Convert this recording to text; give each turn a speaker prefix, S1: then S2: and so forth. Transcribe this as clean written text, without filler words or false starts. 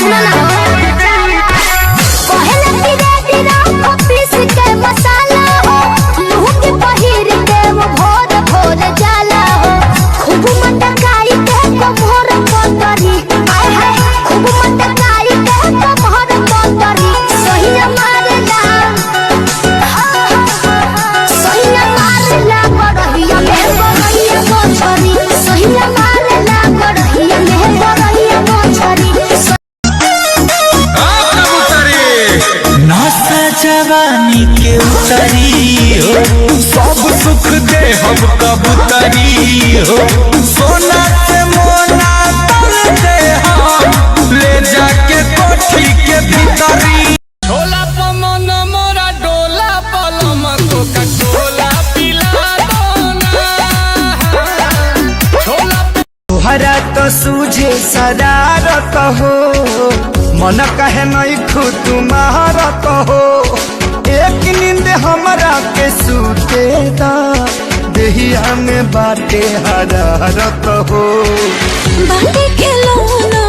S1: सुना ना पहले तेरे दिना ऑफिस के मसाला हो मुंह के पहिर के वो भोर भोर जाला हो खूब मटकाई के कमर पतरी आय हाय खूब मटकाई के कमर पतरी सहिया मारला सहिया मारला बड़हिया में बड़हिया मोछरी सहिया मारला बड़हिया में बड़हिया मोछरी
S2: नशा जवानी के उतरी हो सब सुख दे हम कबूतरी हो सोना से मोना तल दे हम ले जाके कोठी के भीतरी छोला पमन मोरा डोला पलम कोका कोला पिला दो ना छोला तोहरा तो सूझे शरारत हो मन कहे नहीं खुद तुम्हारत हो एक नींद हमरा के सूते दा देहिया में बाटे हरारत हो
S1: बाटे के लोना